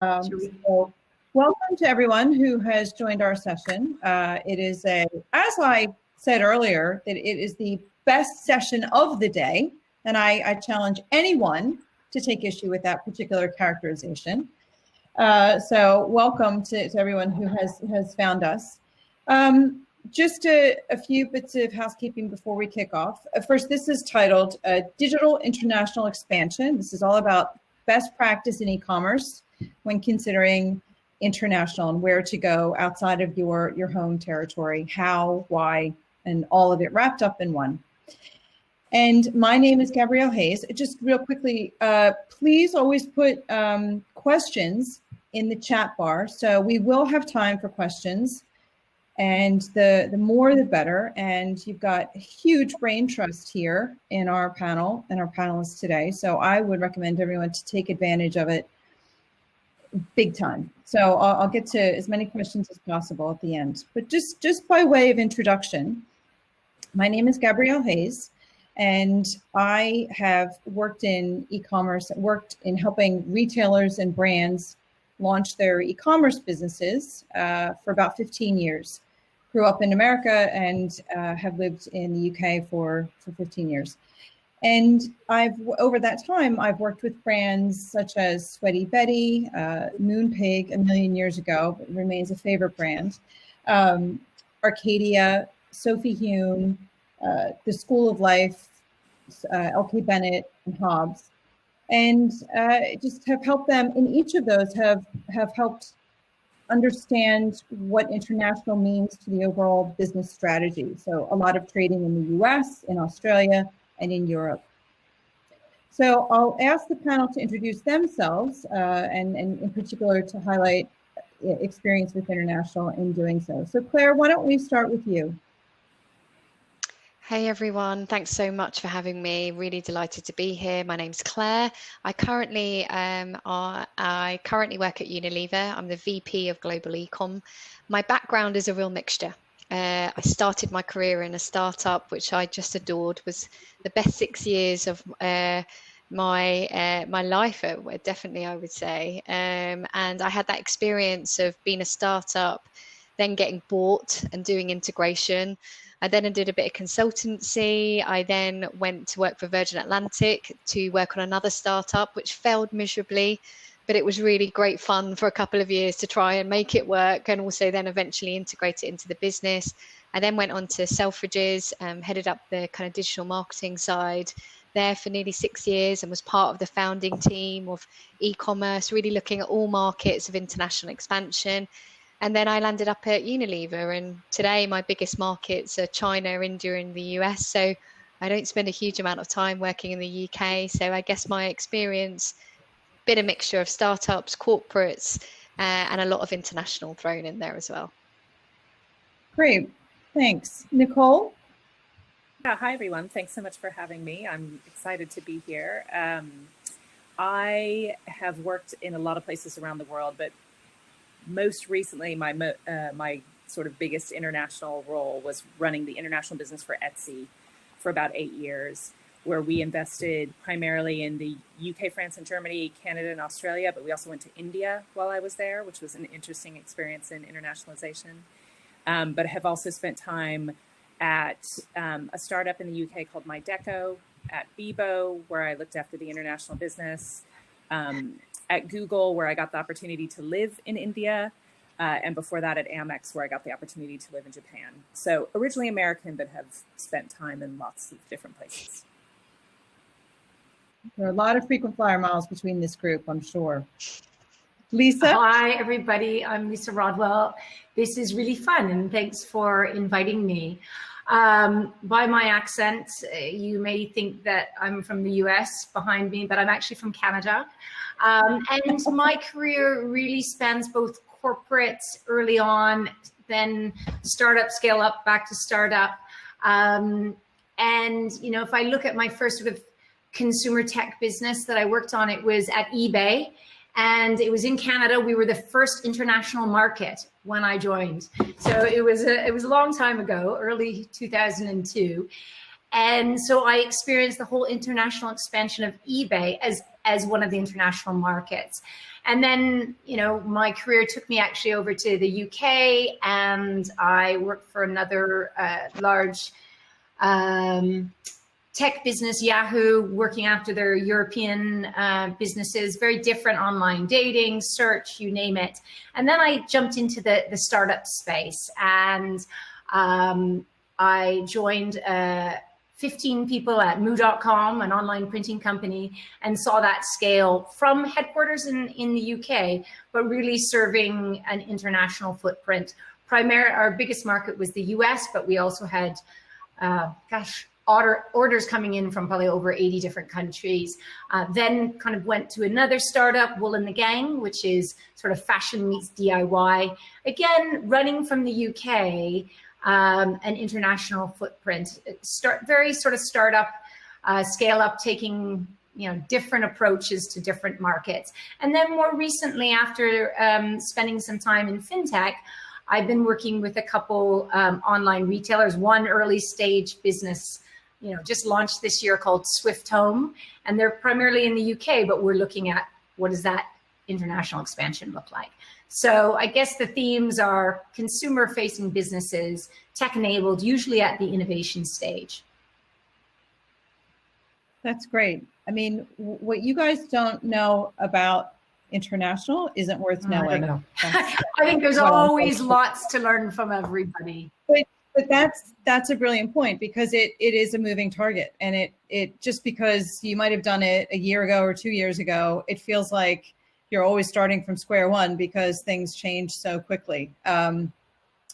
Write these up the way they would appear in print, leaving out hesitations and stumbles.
So welcome to everyone who has joined our session. It is as I said earlier, that it is the best session of the day, and I challenge anyone to take issue with that particular characterization. So welcome to everyone who has found us. Just a few bits of housekeeping before we kick off. First, this is titled Digital International Expansion. This is all about best practice in e-commerce when considering international and where to go outside of your home territory, how, why, and all of it wrapped up in one. And my name is Gabrielle Hase. Just real quickly, please always put questions in the chat bar. So we will have time for questions, and the more the better. And you've got huge brain trust here in our panel and our panelists today. So I would recommend everyone to take advantage of it big time. So I'll get to as many questions as possible at the end. But just by way of introduction, my name is Gabrielle Hase, and I have worked in e-commerce, worked in helping retailers and brands launch their e-commerce businesses for about 15 years. Grew up in America and have lived in the UK for 15 years. And over that time, I've worked with brands such as Sweaty Betty, Moonpig a million years ago, but remains a favorite brand, Arcadia, Sophie Hume, The School of Life, LK Bennett, and Hobbs. And just have helped them in each of those have helped understand what international means to the overall business strategy. So a lot of trading in the US, in Australia, and in Europe. So I'll ask the panel to introduce themselves and in particular to highlight experience with international in doing so. So Claire, why don't we start with you? Hey everyone, thanks so much for having me. Really delighted to be here. My name's Claire. I currently work at Unilever. I'm the VP of Global Ecom. My background is a real mixture. I started my career in a startup, which I just adored. Was the best 6 years of my life, definitely, I would say. And I had that experience of being a startup, then getting bought and doing integration. I then did a bit of consultancy. I then went to work for Virgin Atlantic to work on another startup, which failed miserably. But it was really great fun for a couple of years to try and make it work, and also then eventually integrate it into the business. I then went on to Selfridges, headed up the kind of digital marketing side there for nearly 6 years, and was part of the founding team of e-commerce, really looking at all markets of international expansion. And then I landed up at Unilever, and today my biggest markets are China, India, and the US. So I don't spend a huge amount of time working in the UK. So I guess my experience, bit of mixture of startups, corporates, and a lot of international thrown in there as well. Great, thanks. Nicole? Yeah, hi everyone. Thanks so much for having me. I'm excited to be here. I have worked in a lot of places around the world, but most recently my sort of biggest international role was running the international business for Etsy for about 8 years, where we invested primarily in the UK, France, and Germany, Canada, and Australia, but we also went to India while I was there, which was an interesting experience in internationalization. But I have also spent time at a startup in the UK called MyDeco, at Bebo, where I looked after the international business, at Google, where I got the opportunity to live in India, and before that at Amex, where I got the opportunity to live in Japan. So originally American, but have spent time in lots of different places. There are a lot of frequent flyer miles between this group, I'm sure. Lisa? Hi, everybody. I'm Lisa Rodwell. This is really fun, and thanks for inviting me. By my accent, you may think that I'm from the US behind me, but I'm actually from Canada. And my career really spans both corporate early on, then startup, scale up, back to startup. And, you know, if I look at my first sort of consumer tech business that I worked on, it was at eBay. And it was in Canada. We were the first international market when I joined. So it was a long time ago, early 2002. And so I experienced the whole international expansion of eBay as one of the international markets. And then, my career took me actually over to the UK, and I worked for another large tech business, Yahoo, working after their European businesses, very different online dating, search, you name it. And then I jumped into the startup space, and I joined 15 people at moo.com, an online printing company, and saw that scale from headquarters in the UK, but really serving an international footprint. Our biggest market was the US, but we also had, orders coming in from probably over 80 different countries. Then kind of went to another startup, Wool and the Gang, which is sort of fashion meets DIY. Again, running from the UK, an international footprint. Very sort of startup, scale up, taking different approaches to different markets. And then more recently, after spending some time in fintech, I've been working with a couple online retailers, one early stage business, just launched this year called Swift Home, and they're primarily in the UK, but we're looking at what does that international expansion look like. So I guess the themes are consumer-facing businesses, tech-enabled, usually at the innovation stage. That's great. I mean, what you guys don't know about international isn't worth knowing. I don't know. I think there's always lots to learn from everybody. But that's a brilliant point, because it is a moving target, and it just because you might have done it a year ago or 2 years ago, it feels like you're always starting from square one because things change so quickly.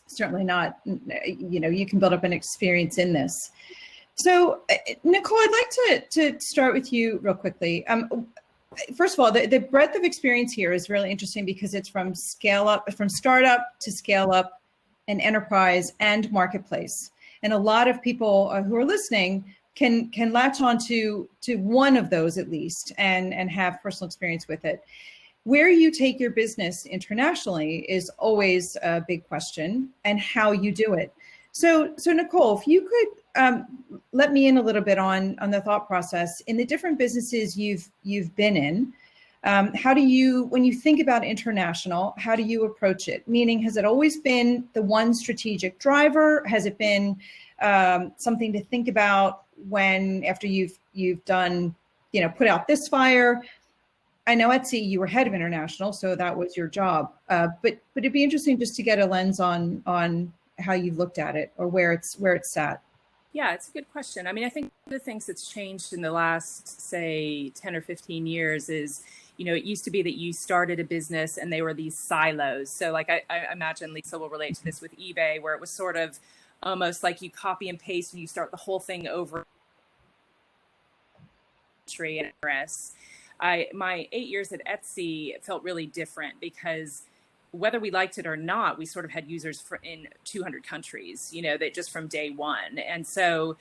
Certainly not, you can build up an experience in this. So Nicole, I'd like to start with you real quickly. First of all, the breadth of experience here is really interesting because it's from startup to scale up, and enterprise and marketplace. And a lot of people who are listening can latch on to one of those at least and have personal experience with it. Where you take your business internationally is always a big question, and how you do it. So Nicole, if you could let me in a little bit on the thought process in the different businesses you've been in. How do you, when you think about international, how do you approach it? Meaning, has it always been the one strategic driver? Has it been something to think about after you've done, put out this fire? I know Etsy, you were head of international, so that was your job. But it'd be interesting just to get a lens on how you looked at it, or where it's sat. Yeah, it's a good question. I mean, I think one of the things that's changed in the last, say, 10 or 15 years is, it used to be that you started a business and they were these silos. So like I imagine Lisa will relate to this with eBay, where it was sort of almost like you copy and paste and you start the whole thing over. My 8 years at Etsy felt really different, because whether we liked it or not, we sort of had users in 200 countries, that just from day one. And so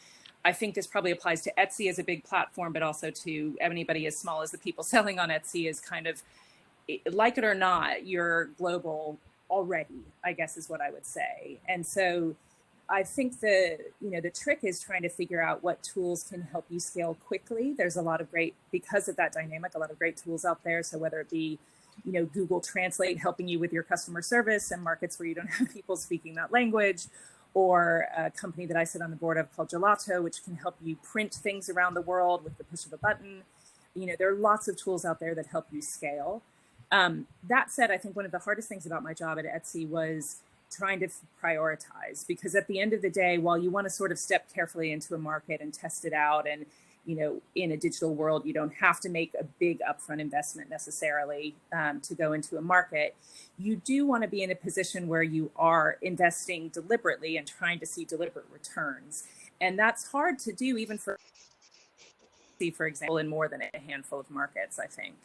I think this probably applies to Etsy as a big platform, but also to anybody as small as the people selling on Etsy, is kind of, like it or not, you're global already, I guess is what I would say. And so I think the trick is trying to figure out what tools can help you scale quickly. There's a lot of because of that dynamic, a lot of great tools out there. So whether it be, Google Translate helping you with your customer service in markets where you don't have people speaking that language, or a company that I sit on the board of called Gelato, which can help you print things around the world with the push of a button. There are lots of tools out there that help you scale. That said, I think one of the hardest things about my job at Etsy was trying to prioritize, because at the end of the day, while you want to sort of step carefully into a market and test it out, and in a digital world, you don't have to make a big upfront investment necessarily to go into a market. You do want to be in a position where you are investing deliberately and trying to see deliberate returns. And that's hard to do, even for example, in more than a handful of markets, I think.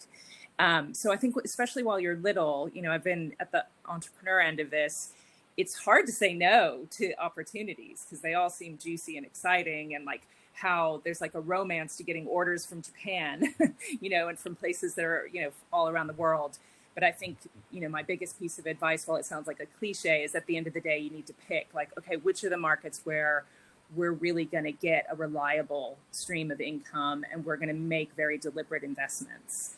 So I think, especially while you're little, I've been at the entrepreneur end of this, it's hard to say no to opportunities, because they all seem juicy and exciting, and like how there's like a romance to getting orders from Japan, and from places that are, all around the world. But I think, my biggest piece of advice, while it sounds like a cliche, is at the end of the day, you need to pick like, okay, which are the markets where we're really going to get a reliable stream of income, and we're going to make very deliberate investments.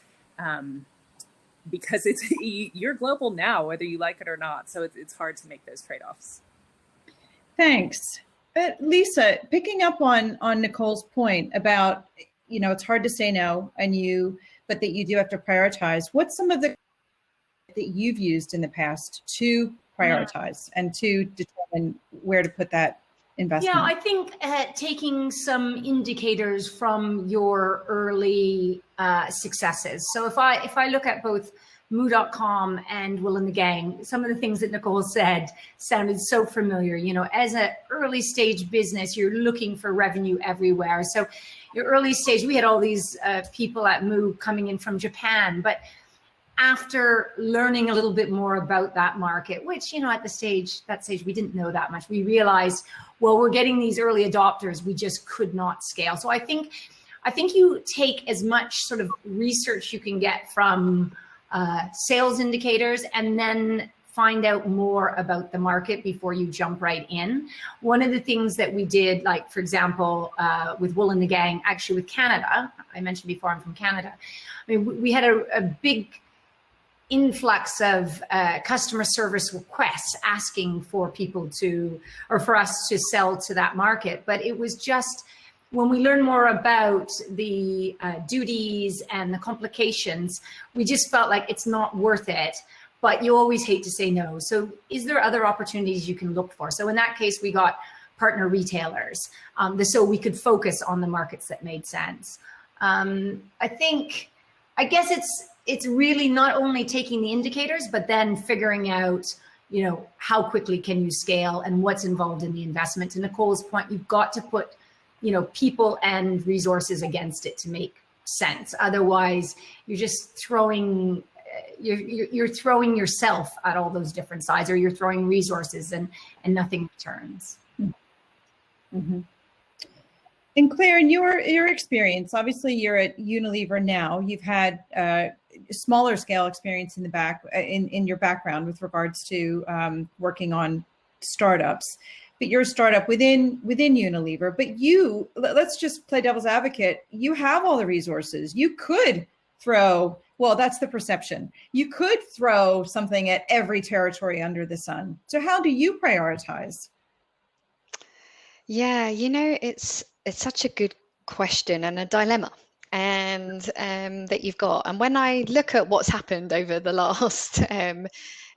because you're global now, whether you like it or not. So it's hard to make those trade-offs. Thanks. Lisa, picking up on Nicole's point about, it's hard to say no, but that you do have to prioritize. What's some of the that you've used in the past to prioritize and to determine where to put that investment? Yeah, I think taking some indicators from your early successes. So if I look at both Moo.com and Will and the Gang, some of the things that Nicole said sounded so familiar. As an early stage business, you're looking for revenue everywhere. So your early stage, we had all these people at Moo coming in from Japan, but after learning a little bit more about that market, which, at that stage, we didn't know that much. We realized, well, we're getting these early adopters. We just could not scale. So I think you take as much sort of research you can get from sales indicators and then find out more about the market before you jump right in. One of the things that we did, like, for example, with Will and the Gang, actually with Canada, I mentioned before I'm from Canada. I mean, we had a big influx of customer service requests asking for for us to sell to that market. But it was just, when we learned more about the duties and the complications, we just felt like it's not worth it. But you always hate to say no. So is there other opportunities you can look for? So in that case, we got partner retailers, so we could focus on the markets that made sense. I guess it's really not only taking the indicators, but then figuring out, how quickly can you scale and what's involved in the investment. To Nicole's point, you've got to put, people and resources against it to make sense. Otherwise, you're just throwing, you're throwing yourself at all those different sides, or you're throwing resources and nothing returns. Mm-hmm. And Claire, in your experience, obviously you're at Unilever now. You've had smaller scale experience in your background with regards to working on startups. But you're a startup within Unilever. But let's just play devil's advocate. You have all the resources. You could throw, well, that's the perception. You could throw something at every territory under the sun. So how do you prioritize? Yeah, it's such a good question and a dilemma, and that you've got. And when I look at what's happened over the last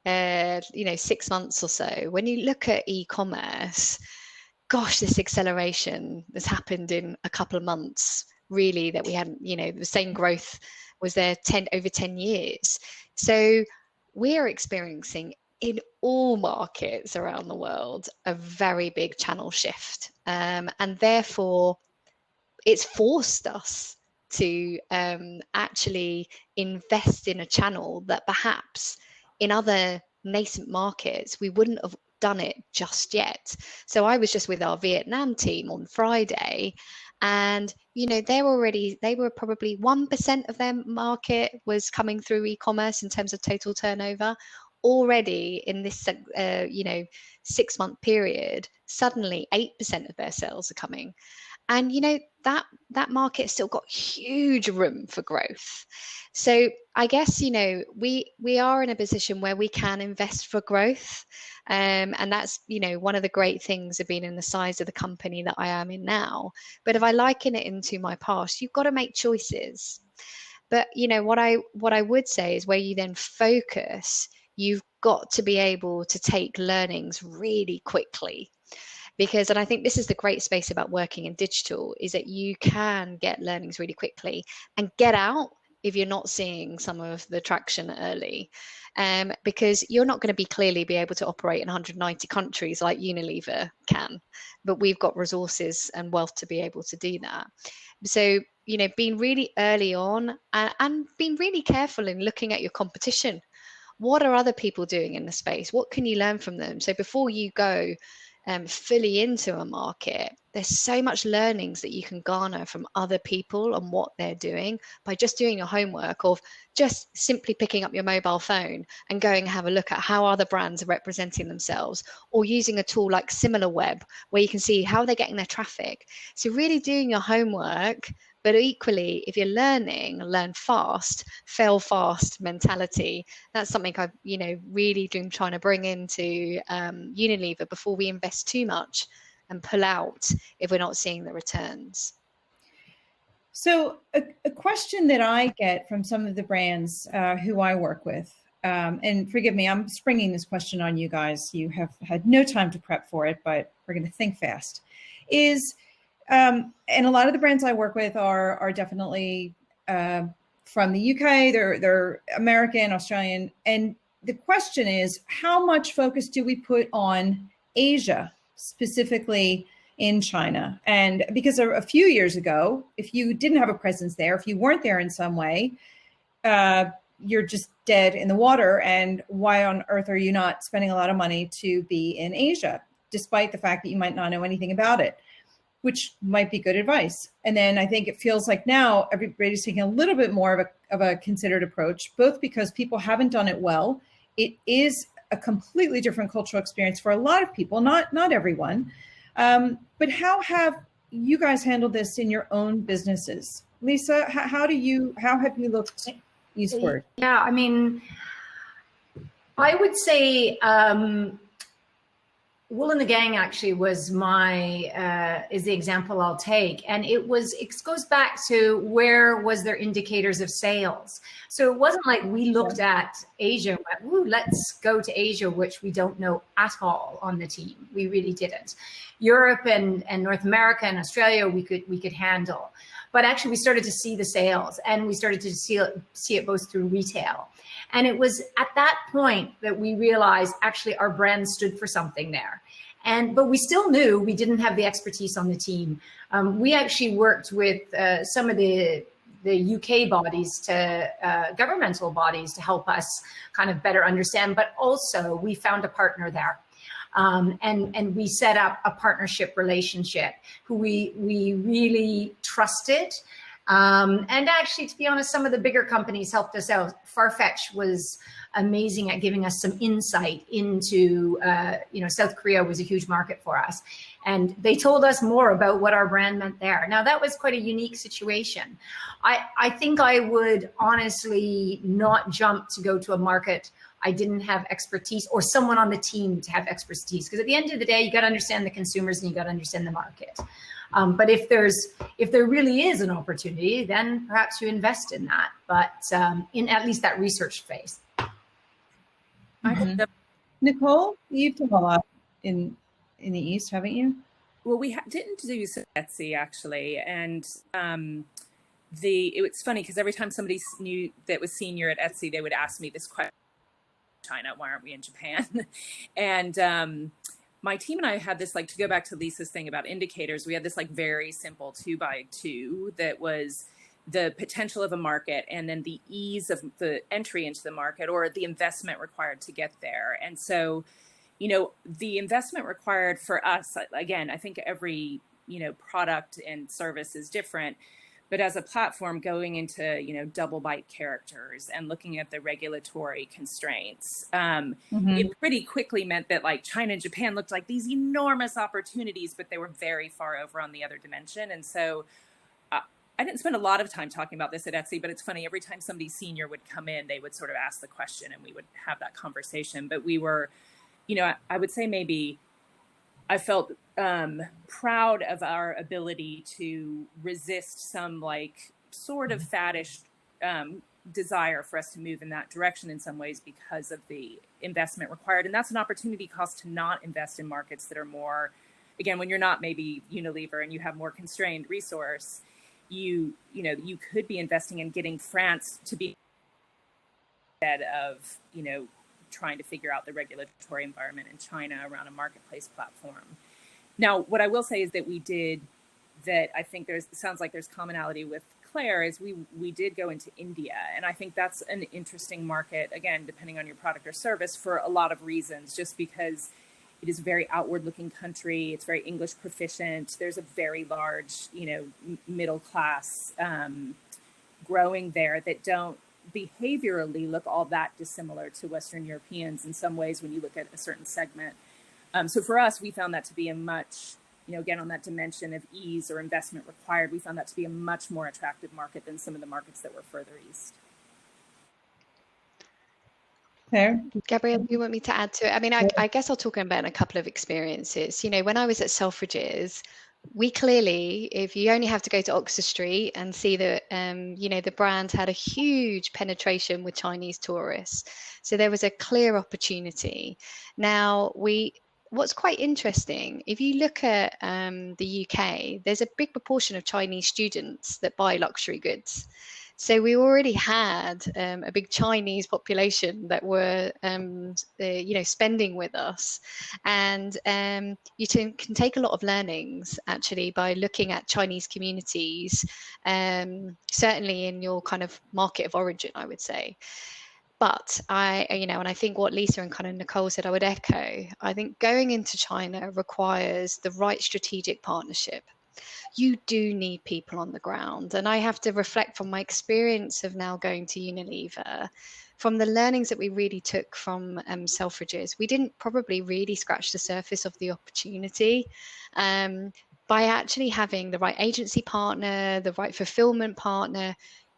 6 months or so, when you look at e-commerce, gosh, this acceleration has happened in a couple of months, really, that we hadn't, the same growth was there over 10 years. So we're experiencing in all markets around the world a very big channel shift, and therefore it's forced us to actually invest in a channel that perhaps in other nascent markets we wouldn't have done it just yet. So I was just with our Vietnam team on Friday, and they were probably 1% of their market was coming through e-commerce in terms of total turnover. Already in this 6 month period, suddenly 8% of their sales are coming. And that market still got huge room for growth. So I guess we are in a position where we can invest for growth, and that's one of the great things of being in the size of the company that I am in now. But if I liken it into my past, you've got to make choices. But what I would say is, where you then focus, you've got to be able to take learnings really quickly. And I think this is the great space about working in digital, is that you can get learnings really quickly and get out if you're not seeing some of the traction early, because you're not going to clearly be able to operate in 190 countries like Unilever can, but we've got resources and wealth to be able to do that. So, being really early on and being really careful in looking at your competition. What are other people doing in the space? What can you learn from them? So before you go fully into a market, there's so much learnings that you can garner from other people and what they're doing by just doing your homework, of just simply picking up your mobile phone and going and have a look at how other brands are representing themselves, or using a tool like SimilarWeb where you can see how they're getting their traffic. So really doing your homework But equally, if you're learning, learn fast, fail fast mentality. That's something I've, really been trying to bring into Unilever before we invest too much and pull out if we're not seeing the returns. So a question that I get from some of the brands who I work with, and forgive me, I'm springing this question on you guys. You have had no time to prep for it, but we're going to think fast. And a lot of the brands I work with are definitely from the UK. They're American, Australian, and the question is, how much focus do we put on Asia, specifically in China? And because a few years ago, if you didn't have a presence there, if you weren't there in some way, you're just dead in the water. And why on earth are you not spending a lot of money to be in Asia, despite the fact that you might not know anything about it, which might be good advice. And then I think it feels like now everybody's taking a little bit more of a considered approach, both because people haven't done it well. It is a completely different cultural experience for a lot of people, not everyone. But how have you guys handled this in your own businesses? Lisa, how have you looked eastward? Yeah, I mean, I would say Wool and the Gang actually was is the example I'll take. And it goes back to where was there indicators of sales. So it wasn't like we looked at Asia and went, ooh, let's go to Asia, which we don't know at all on the team. We really didn't. Europe and North America and Australia, we could handle. But actually we started to see the sales, and we started to see it both through retail. And it was at that point that we realized actually our brand stood for something there. But we still knew we didn't have the expertise on the team. We actually worked with some of the UK bodies, governmental bodies, to help us kind of better understand, but also we found a partner there. And we set up a partnership relationship who we really trusted. And actually, to be honest, some of the bigger companies helped us out. Farfetch was amazing at giving us some insight into, South Korea was a huge market for us. And they told us more about what our brand meant there. Now, that was quite a unique situation. I think I would honestly not jump to go to a market I didn't have expertise, or someone on the team to have expertise. Because at the end of the day, you got to understand the consumers and you got to understand the market. But if there really is an opportunity, then perhaps you invest in that. But in at least that research phase. Mm-hmm. Nicole, you've done a lot in the East, haven't you? Well, we didn't do so Etsy actually, and it's funny because every time somebody new that was senior at Etsy, they would ask me this question: China, why aren't we in Japan? And my team and I had this, like, to go back to Lisa's thing about indicators, we had this like very simple 2x2 that was the potential of a market and then the ease of the entry into the market, or the investment required to get there. And so, the investment required for us, again, I think every, product and service is different. But as a platform, going into, double byte characters and looking at the regulatory constraints, it pretty quickly meant that like China and Japan looked like these enormous opportunities, but they were very far over on the other dimension. And so I didn't spend a lot of time talking about this at Etsy, but it's funny, every time somebody senior would come in, they would sort of ask the question and we would have that conversation. But we were, I would say maybe I felt proud of our ability to resist some like sort of faddish desire for us to move in that direction in some ways because of the investment required. And that's an opportunity cost to not invest in markets that are more, again, when you're not maybe Unilever and you have more constrained resource, you could be investing in getting France to be instead of, trying to figure out the regulatory environment in China around a marketplace platform. Now, what I will say is that we did that. I think sounds like there's commonality with Claire is we did go into India. And I think that's an interesting market, again, depending on your product or service, for a lot of reasons, just because it is a very outward looking country. It's very English proficient. There's a very large, middle class growing there that don't behaviorally look all that dissimilar to Western Europeans in some ways when you look at a certain segment. So for us, we found that to be a much again, on that dimension of ease or investment required, we found that to be a much more attractive market than some of the markets that were further east. There. Gabrielle, you want me to add to it? I mean, I guess I'll talk about a couple of experiences. When I was at Selfridges, we clearly, if you only have to go to Oxford Street and see that, the brand had a huge penetration with Chinese tourists. So there was a clear opportunity. Now, what's quite interesting, if you look at the UK, there's a big proportion of Chinese students that buy luxury goods. So we already had a big Chinese population that were, spending with us. And you can take a lot of learnings, actually, by looking at Chinese communities, certainly in your kind of market of origin, I would say. But and I think what Lisa and kind of Nicole said, I would echo. I think going into China requires the right strategic partnership. You do need people on the ground. And I have to reflect from my experience of now going to Unilever, from the learnings that we really took from Selfridges. We didn't probably really scratch the surface of the opportunity. By actually having the right agency partner, the right fulfillment partner,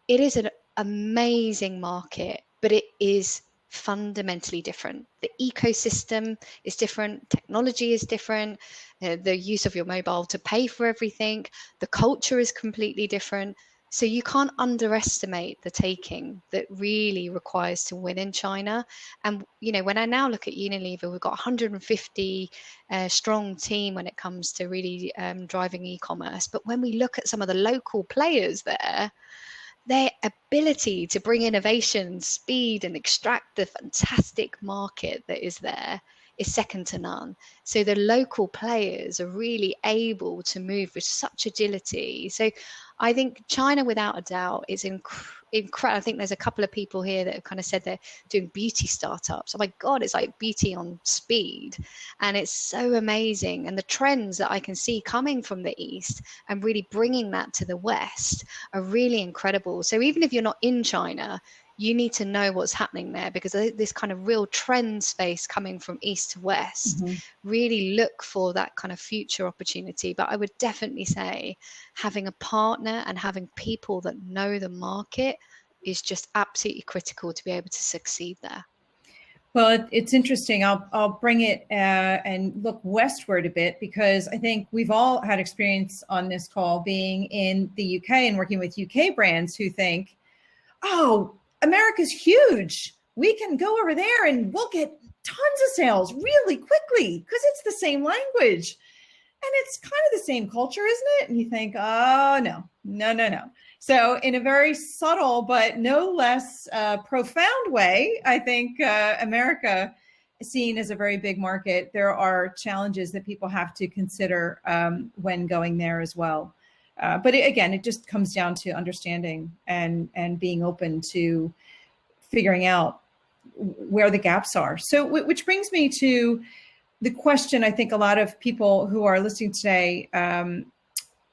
it is an amazing market, but it is fundamentally different. The ecosystem is different, technology is different, the use of your mobile to pay for everything, the culture is completely different. So you can't underestimate the taking that really requires to win in China. And when I now look at Unilever, we've got 150 strong team when it comes to really driving e-commerce. But when we look at some of the local players there, their ability to bring innovation, speed, and extract the fantastic market that is there is second to none. So the local players are really able to move with such agility. So I think China, without a doubt, is incredible. I think there's a couple of people here that have kind of said they're doing beauty startups. Oh my God, it's like beauty on speed. And it's so amazing. And the trends that I can see coming from the East and really bringing that to the West are really incredible. So even if you're not in China, you need to know what's happening there, because this kind of real trend space coming from east to west, really look for that kind of future opportunity. But I would definitely say having a partner and having people that know the market is just absolutely critical to be able to succeed there. Well, it's interesting. I'll bring it and look westward a bit, because I think we've all had experience on this call being in the UK and working with UK brands who think, oh, America's huge. We can go over there and we'll get tons of sales really quickly because it's the same language. And it's kind of the same culture, isn't it? And you think, oh, no. So in a very subtle but no less profound way, I think America is seen as a very big market. There are challenges that people have to consider when going there as well. But it just comes down to understanding and being open to figuring out where the gaps are. So, which brings me to the question I think a lot of people who are listening today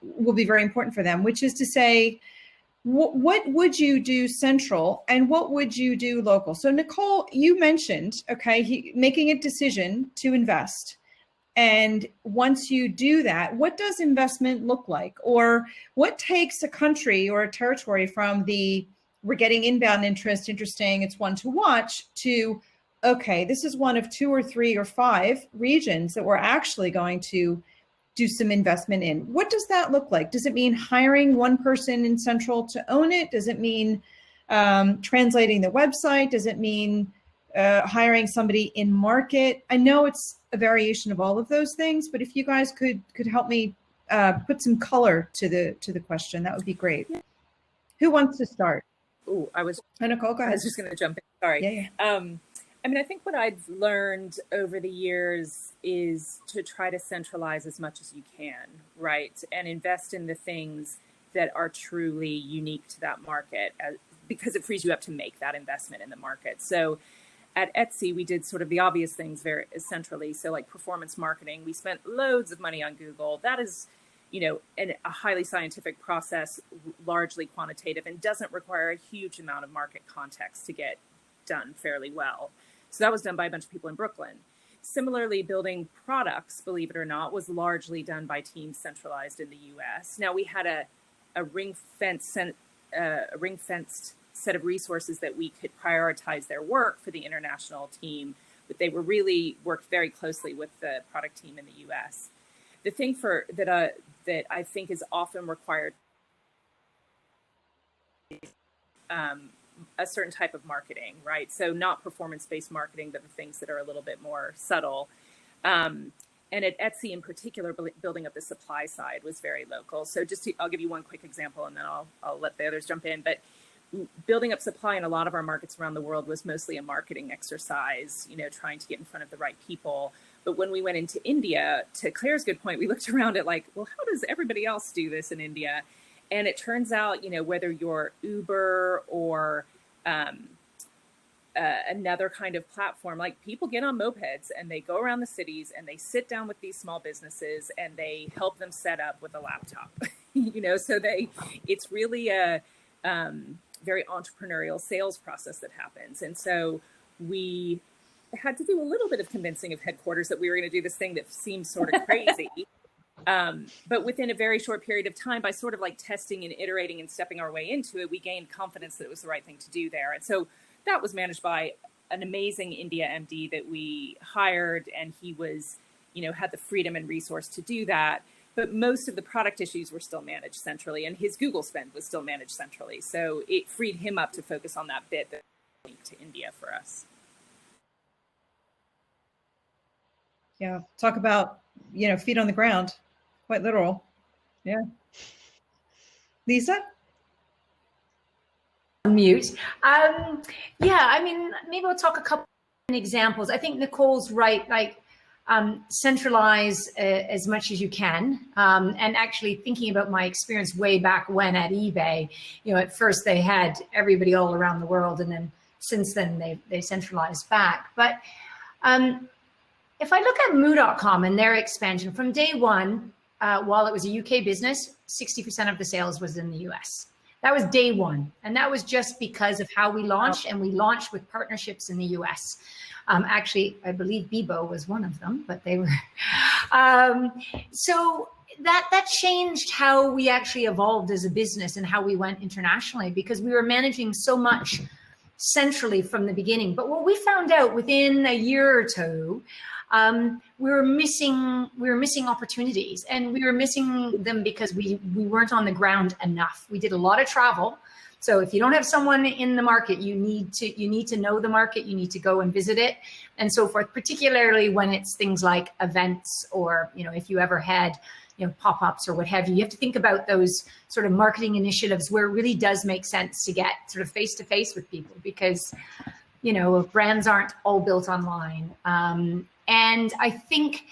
will be very important for them, which is to say, what would you do central and what would you do local? So, Nicole, you mentioned, making a decision to invest. And once you do that, what does investment look like? Or what takes a country or a territory from we're getting inbound interest, interesting, it's one to watch, to, okay, this is one of 2 or 3 or 5 regions that we're actually going to do some investment in. What does that look like? Does it mean hiring one person in central to own it? Does it mean translating the website? Does it mean hiring somebody in market? I know it's a variation of all of those things, but if you guys could help me put some color to the question, that would be great. Who wants to start? Oh, Nicole, go ahead. I was just going to jump in. Sorry. Yeah. I mean, I think what I've learned over the years is to try to centralize as much as you can, right? And invest in the things that are truly unique to that market, because it frees you up to make that investment in the market. So at Etsy, we did sort of the obvious things very centrally. So like performance marketing, we spent loads of money on Google. That is, a highly scientific process, largely quantitative, and doesn't require a huge amount of market context to get done fairly well. So that was done by a bunch of people in Brooklyn. Similarly, building products, believe it or not, was largely done by teams centralized in the US. Now we had a ring-fenced set of resources that we could prioritize their work for the international team, but they were really worked very closely with the product team in the US. The thing that I think is often required a certain type of marketing, right? So not performance-based marketing, but the things that are a little bit more subtle. And at Etsy in particular, building up the supply side was very local. So I'll give you one quick example and then I'll let the others jump in. But building up supply in a lot of our markets around the world was mostly a marketing exercise, trying to get in front of the right people. But when we went into India, to Claire's good point, we looked around at like, well, how does everybody else do this in India? And it turns out, whether you're Uber or another kind of platform, like people get on mopeds and they go around the cities and they sit down with these small businesses and they help them set up with a laptop, so it's really a very entrepreneurial sales process that happens. And so we had to do a little bit of convincing of headquarters that we were going to do this thing that seemed sort of crazy. But within a very short period of time, by sort of like testing and iterating and stepping our way into it, we gained confidence that it was the right thing to do there. And so that was managed by an amazing India MD that we hired, and he was, had the freedom and resource to do that. But most of the product issues were still managed centrally, and his Google spend was still managed centrally. So it freed him up to focus on that bit that linked to India for us. Yeah, talk about, feet on the ground. Quite literal. Yeah. Lisa? Mute. Maybe we'll talk a couple of examples. I think Nicole's right, centralize as much as you can. And actually thinking about my experience way back when at eBay, at first they had everybody all around the world, and then since then they centralized back. But if I look at moo.com and their expansion from day one, while it was a UK business, 60% of the sales was in the US. That was day one. And that was just because of how we launched, and we launched with partnerships in the US. Actually, I believe Bebo was one of them, but they were. So that changed how we actually evolved as a business and how we went internationally, because we were managing so much centrally from the beginning. But what we found out within a year or two, we were missing opportunities, and we were missing them because we weren't on the ground enough. We did a lot of travel. So if you don't have someone in the market, you need to know the market, you need to go and visit it and so forth, particularly when it's things like events, or, if you ever had, pop-ups or what have you. You have to think about those sort of marketing initiatives where it really does make sense to get sort of face-to-face with people, because, brands aren't all built online. And I think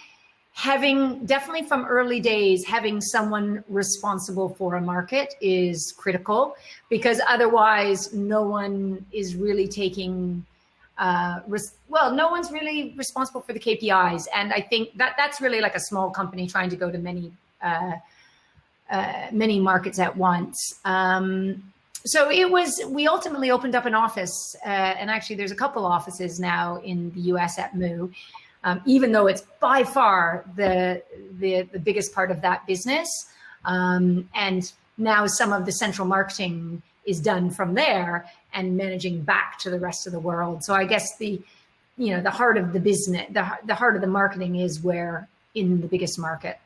definitely from early days, having someone responsible for a market is critical, because otherwise no one is really taking, no one's really responsible for the KPIs. And I think that's really like a small company trying to go to many markets at once. So we ultimately opened up an office, and actually there's a couple offices now in the US at Moo. Even though it's by far the biggest part of that business. And now some of the central marketing is done from there and managing back to the rest of the world. So I guess the heart of the business, the heart of the marketing is where in the biggest market.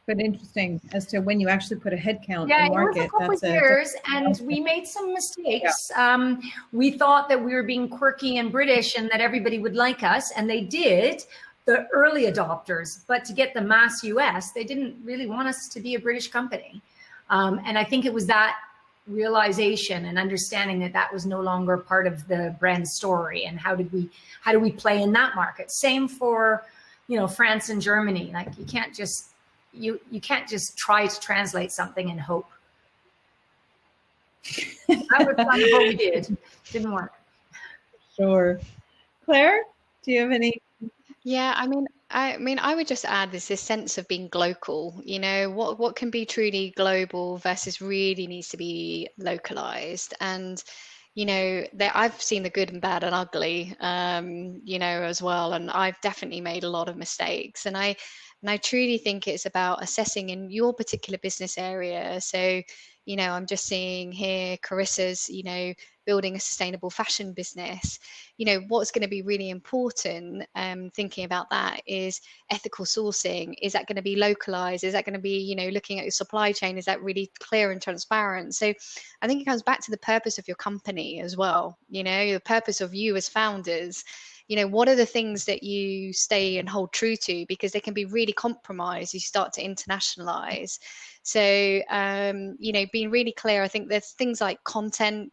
But interesting as to when you actually put a head count in market. Yeah, it was a couple of years, and we made some mistakes. Yeah. We thought that we were being quirky and British and that everybody would like us, and they did, the early adopters. But to get the mass US, they didn't really want us to be a British company. And I think it was that realization and understanding that was no longer part of the brand story, and how do we play in that market? Same for, France and Germany. Like you can't just try to translate something and hope. That was kind of what we did. Didn't work. Sure. Claire, do you have any? Yeah, I would just add this sense of being global. What can be truly global versus really needs to be localized. And I've seen the good and bad and ugly, as well. And I've definitely made a lot of mistakes. And I truly think it's about assessing in your particular business area. So, I'm just seeing here, Carissa's, building a sustainable fashion business. What's going to be really important, thinking about that, is ethical sourcing. Is that going to be localized? Is that going to be, looking at your supply chain? Is that really clear and transparent? So I think it comes back to the purpose of your company as well. The purpose of you as founders. What are the things that you stay and hold true to, because they can be really compromised. You start to internationalize. So, being really clear. I think there's things like content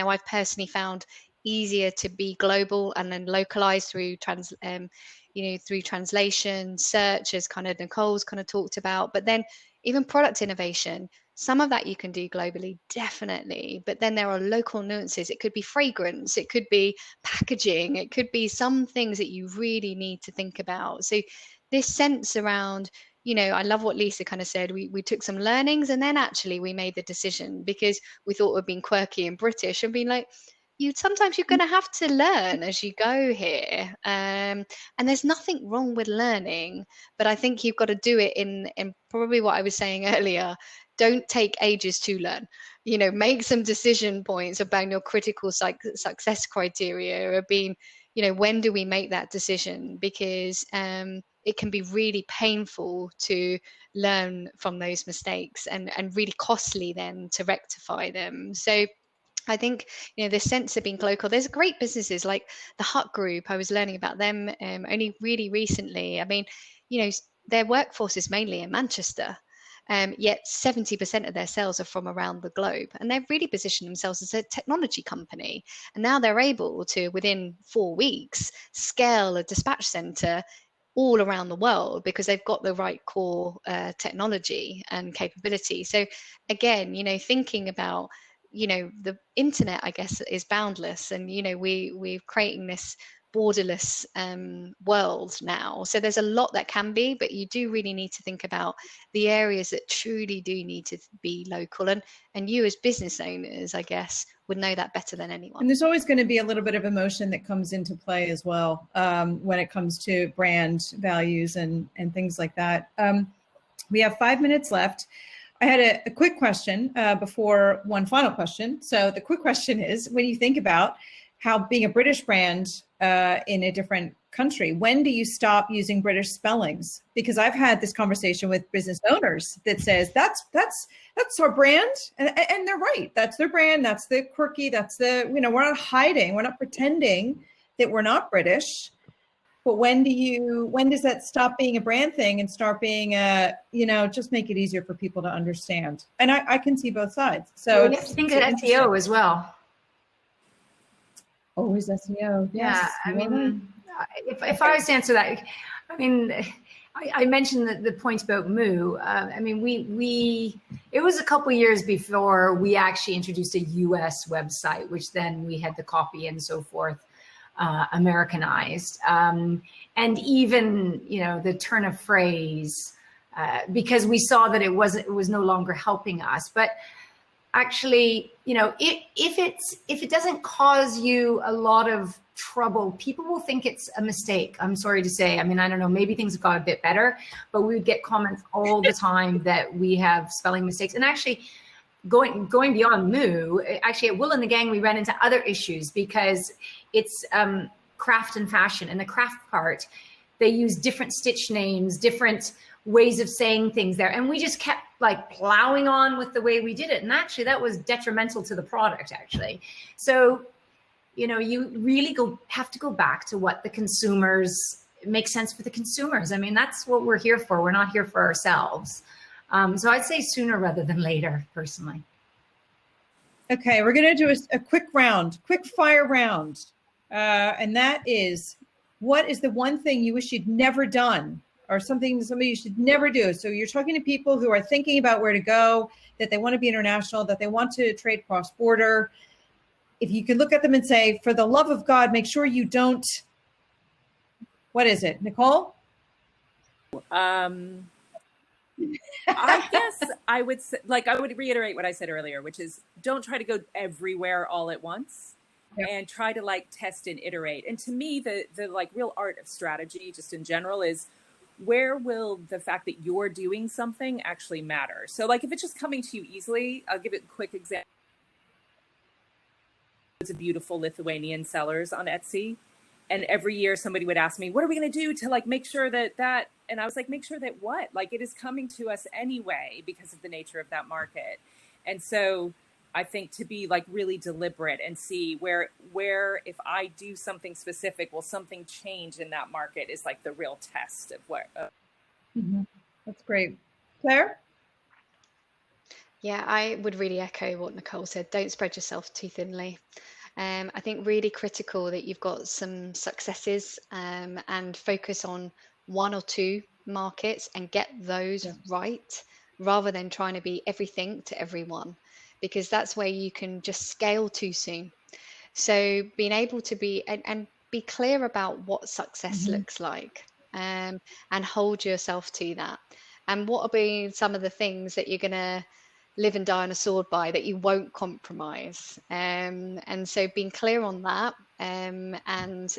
I've personally found easier to be global and then localized through through translation, search, as kind of Nicole's kind of talked about. But then even product innovation, some of that you can do globally, definitely. But then there are local nuances. It could be fragrance, it could be packaging, it could be some things that you really need to think about. So this sense around, I love what Lisa kind of said. We took some learnings, and then actually we made the decision because we thought we'd been quirky and British, and being like, sometimes you're going to have to learn as you go here. And there's nothing wrong with learning, but I think you've got to do it in probably what I was saying earlier. Don't take ages to learn. Make some decision points about your critical success criteria of being, when do we make that decision? Because it can be really painful to learn from those mistakes and really costly then to rectify them. So I think, this sense of being local, there's great businesses like the Hut Group. I was learning about them only really recently. I mean, their workforce is mainly in Manchester. Yet 70% of their sales are from around the globe, and they've really positioned themselves as a technology company. And now they're able to, within 4 weeks, scale a dispatch center all around the world because they've got the right core technology and capability. So again, thinking about, the internet, I guess, is boundless, and we're creating this borderless world now. So there's a lot that can be, but you do really need to think about the areas that truly do need to be local. And you as business owners, I guess, would know that better than anyone. And there's always going to be a little bit of emotion that comes into play as well when it comes to brand values and things like that. We have 5 minutes left. I had a quick question before one final question. So the quick question is, when you think about how being a British brand in a different country, when do you stop using British spellings? Because I've had this conversation with business owners that says that's our brand, and they're right. That's their brand. That's the quirky. That's the we're not hiding. We're not pretending that we're not British. But when does that stop being a brand thing and start being just make it easier for people to understand? And I can see both sides. So you have to think of SEO as well. Always SEO. Yes. Yeah, I mean, if I was to answer that, I mean, I mentioned the point about Moo. I mean, it was a couple of years before we actually introduced a US website, which then we had the copy and so forth Americanized. And even, the turn of phrase, because we saw that it was no longer helping us. But actually, if it doesn't cause you a lot of trouble, people will think it's a mistake. I'm sorry to say. I mean, I don't know, maybe things have got a bit better, but we would get comments all the time that we have spelling mistakes. And actually, going beyond Moo, actually at Will and the Gang, we ran into other issues because it's craft and fashion. And the craft part, they use different stitch names, different ways of saying things there. And we just kept plowing on with the way we did it. And actually that was detrimental to the product, actually. So, you really have to go back to what the consumers, makes sense for the consumers. I mean, that's what we're here for. We're not here for ourselves. So I'd say sooner rather than later, personally. Okay, we're going to do a quick fire round. And that is, what is the one thing you wish you'd never done, or somebody you should never do? So you're talking to people who are thinking about where to go, that they want to be international, that they want to trade cross-border. If you could look at them and say, for the love of God, make sure you don't, what is it, Nicole? I guess I would say, like, I would reiterate what I said earlier, which is don't try to go everywhere all at once. Yep. And try to like test and iterate. And to me, the like real art of strategy just in general is where will the fact that you're doing something actually matter? So like if it's just coming to you easily, I'll give it a quick example. It's a beautiful Lithuanian sellers on Etsy. And every year somebody would ask me, what are we going to do to like make sure that, and I was like, make sure that what? Like it is coming to us anyway because of the nature of that market. And so I think to be like really deliberate and see where if I do something specific, will something change in that market is like the real test of what. That's great. Claire? Yeah, I would really echo what Nicole said. Don't spread yourself too thinly. I think really critical that you've got some successes and focus on one or two markets and get those right rather than trying to be everything to everyone, because that's where you can just scale too soon. So being able to be and be clear about what success looks like and hold yourself to that. And what will be some of the things that you're going to live and die on a sword by that you won't compromise. And so being clear on that and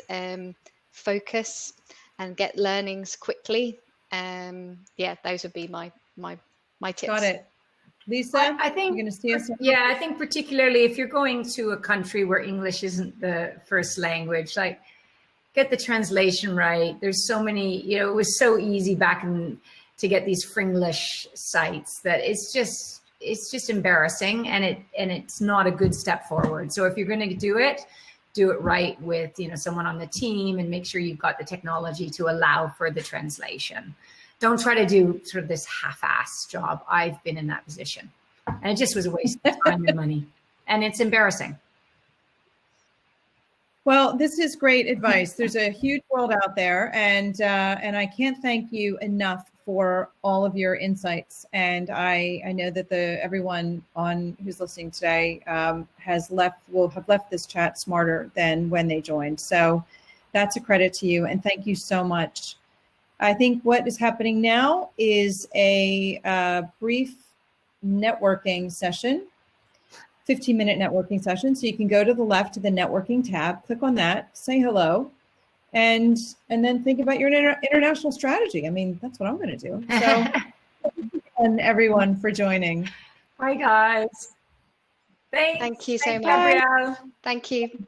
focus and get learnings quickly. Those would be my tips. Got it. Lisa, I think you're going to see us. Yeah, I think particularly if you're going to a country where English isn't the first language, like get the translation right. There's so many, it was so easy back to get these Fringlish sites that it's just embarrassing and it's not a good step forward. So if you're going to do it right with, someone on the team and make sure you've got the technology to allow for the translation. Don't try to do sort of this half-ass job. I've been in that position and it just was a waste of time and money and it's embarrassing. Well, this is great advice. There's a huge world out there and I can't thank you enough for all of your insights. And I know that everyone who's listening today will have left this chat smarter than when they joined. So that's a credit to you. And thank you so much. I think what is happening now is a brief networking session, 15-minute networking session. So you can go to the left to the networking tab, click on that, say hello, and then think about your international strategy. I mean, that's what I'm going to do. So and everyone for joining. Bye, guys. Thanks. Thank you so much. Gabrielle. Thank you.